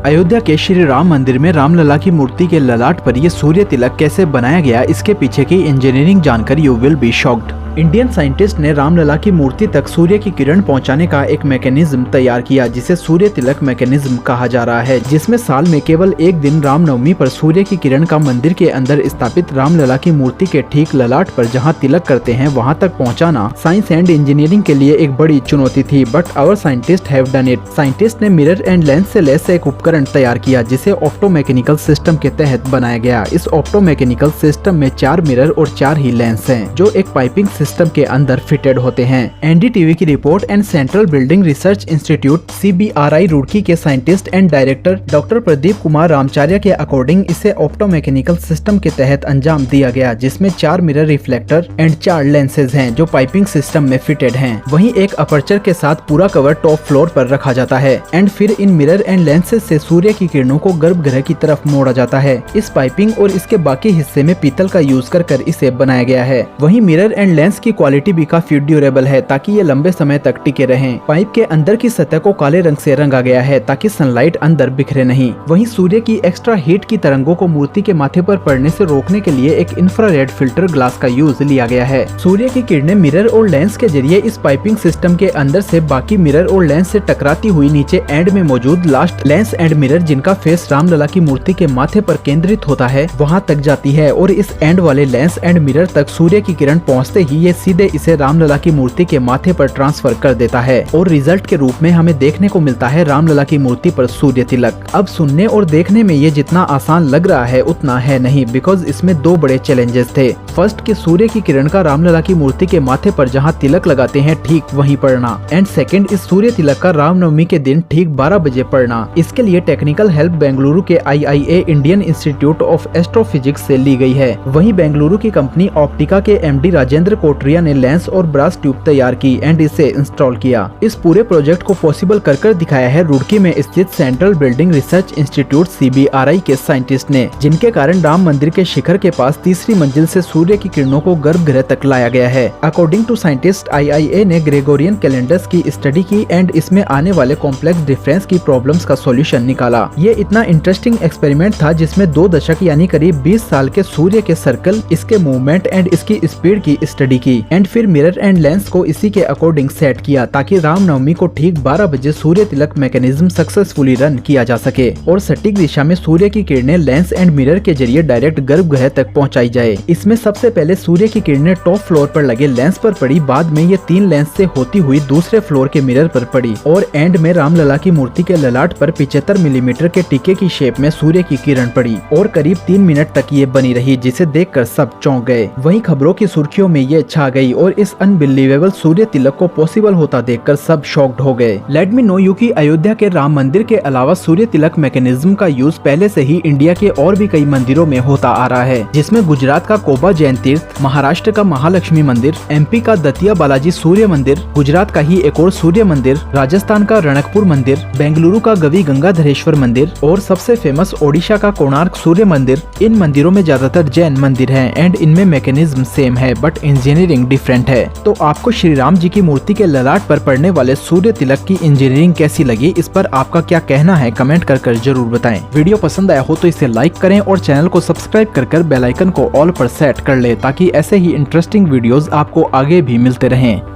अयोध्या के श्री राम मंदिर में रामलला की मूर्ति के ललाट पर ये सूर्य तिलक कैसे बनाया गया, इसके पीछे की इंजीनियरिंग जानकर you will be shocked. Indian scientist ने रामलला की मूर्ति तक सूर्य की किरण पहुंचाने का एक मैकेनिज्म तैयार किया जिसे सूर्य तिलक मैकेनिज्म कहा जा रहा है, जिसमें साल में केवल एक दिन रामनवमी पर सूर्य की किरण का मंदिर के अंदर स्थापित रामलला की मूर्ति के ठीक ललाट पर जहां तिलक करते हैं वहां तक पहुंचाना साइंस एंड इंजीनियरिंग के लिए एक बड़ी चुनौती थी, but our scientist have done it. Scientist ने मिरर एंड लेंस से लैस एक उपकरण तैयार किया जिसे ऑप्टोमैकेनिकल सिस्टम के तहत बनाया गया। इस ऑप्टोमैकेनिकल सिस्टम में 4 मिरर और 4 ही लेंस हैं, जो एक पाइपिंग सिस्टम के अंदर फिटेड होते हैं। एनडीटीवी की report and central building research institute CBRI Roorkee के scientist and director doctor Pradeep Kumar Ramcharya के अकॉर्डिंग इसे ऑप्टोमैकेनिकल सिस्टम के तहत अंजाम दिया गया, जिसमें 4 मिरर रिफ्लेक्टर एंड 4 लेंसेज हैं जो पाइपिंग सिस्टम में फिटेड हैं। वहीं एक अपर्चर के साथ पूरा कवर टॉप फ्लोर पर रखा जाता है एंड फिर इन मिरर एंड लेंसेज से सूर्य की किरणों को गर्भगृह की तरफ मोड़ा जाता है। इस पाइपिंग और इसके बाकी हिस्से में पीतल का यूज कर इसे बनाया गया है। वहीं मिरर एंड लेंस की क्वालिटी भी काफी ड्यूरेबल है ताकि ये लंबे समय तक टिके रहें। पाइप के अंदर की सतह को काले रंग से रंगा गया है ताकि सनलाइट अंदर बिखरे नहीं। वहीं सूर्य की एक्स्ट्रा हीट की तरंगों को मूर्ति के माथे पर पड़ने से रोकने के लिए एक इंफ्रारेड फिल्टर ग्लास का यूज लिया गया है। सूर्य की किरणें मिरर और लेंस के जरिए इस पाइपिंग सिस्टम के अंदर से बाकी मिरर और लेंस से टकराती हुई नीचे एंड में मौजूद लास्ट लेंस एंड मिरर, जिनका फेस रामलला की मूर्ति के माथे पर केंद्रित होता है, वहां तक जाती है और इस एंड वाले लेंस एंड मिरर तक सूर्य की किरण पहुंचते ही ये सीधे इसे रामलला की मूर्ति के माथे पर ट्रांसफर कर देता है और रिजल्ट के रूप में हमें देखने को मिलता है रामलला की मूर्ति पर सूर्य तिलक। अब सुनने और देखने में ये जितना आसान लग रहा है उतना है नहीं, बिकॉज इसमें 2 बड़े चैलेंजेस थे। फर्स्ट कि सूर्य की किरण का रामलला की मूर्ति के माथे पर जहाँ तिलक लगाते हैं ठीक वहीं पड़ना, एंड सेकेंड इस सूर्य तिलक का रामनवमी के दिन ठीक 12 बजे पड़ना। इसके लिए टेक्निकल हेल्प बेंगलुरु के IIA Indian institute of astrophysics से ली गई है। वहीं बेंगलुरु की कंपनी ऑप्टिका के MD राजेंद्र कोटरिया ने लेंस और ब्रास ट्यूब तैयार की एंड इसे इंस्टॉल किया। इस पूरे प्रोजेक्ट को पॉसिबल कर दिखाया है रुड़की में स्थित central building research institute CBRI के साइंटिस्ट ने, जिनके कारण राम मंदिर के शिखर के पास तीसरी मंजिल से सूर्य की किरणों को गर्भगृह तक लाया गया है। अकॉर्डिंग टू साइंटिस्ट, IIA ने ग्रेगोरियन कैलेंडर्स की स्टडी की एंड इसमें आने वाले कॉम्प्लेक्स डिफरेंस की प्रॉब्लम्स का सॉल्यूशन निकाला। ये इतना इंटरेस्टिंग एक्सपेरिमेंट था जिसमें 2 दशक यानी करीब 20 साल के सूर्य के सर्कल, इसके मूवमेंट एंड इसकी स्पीड की स्टडी की एंड फिर मिरर एंड लेंस को इसी के अकॉर्डिंग सेट किया ताकि रामनवमी को ठीक 12 बजे सूर्य तिलक मैकेनिज्म सक्सेसफुली रन किया जा सके और सटीक दिशा में सूर्य की किरणें लेंस एंड मिरर के जरिए डायरेक्ट गर्भगृह तक पहुंचाई जाए। इसमें सबसे पहले सूर्य की किरणें टॉप फ्लोर पर लगे लेंस पर पड़ी, बाद में ये 3 लेंस से होती हुई दूसरे फ्लोर के मिरर पर पड़ी और एंड में रामलला की मूर्ति के ललाट पर 75 मिलीमीटर के टीके की शेप में सूर्य की किरण पड़ी और करीब 3 मिनट तक ये बनी रही, जिसे देखकर सब चौंक गए। वहीं खबरों की सुर्खियों में ये छा गई और इस अनबिलीवेबल सूर्य तिलक को पॉसिबल होता देखकर सब शॉक्ड हो गए। लेट मी नो यू कि अयोध्या के राम मंदिर के अलावा सूर्य तिलक मैकेनिज्म का यूज पहले से ही इंडिया के और भी कई मंदिरों में होता आ रहा है, जिसमें गुजरात का कोबा जैन तीर्थ, महाराष्ट्र का महालक्ष्मी मंदिर, MP का दतिया बालाजी सूर्य मंदिर, गुजरात का ही एक और सूर्य मंदिर, राजस्थान का रणकपुर मंदिर, बेंगलुरु का गवी गंगाधरेश्वर मंदिर और सबसे फेमस ओडिशा का कोणार्क सूर्य मंदिर। इन मंदिरों में ज्यादातर जैन मंदिर हैं एंड इनमें मैकेनिज्म सेम है बट इंजीनियरिंग डिफरेंट है। तो आपको श्री राम जी की मूर्ति के ललाट पर पड़ने वाले सूर्य तिलक की इंजीनियरिंग कैसी लगी, इस पर आपका क्या कहना है कमेंट कर जरूर बताएं। वीडियो पसंद आया हो तो इसे लाइक करें और चैनल को सब्सक्राइब कर बेल आइकन को ऑल पर सेट कर ले ताकि ऐसे ही इंटरेस्टिंग वीडियोस आपको आगे भी मिलते रहें।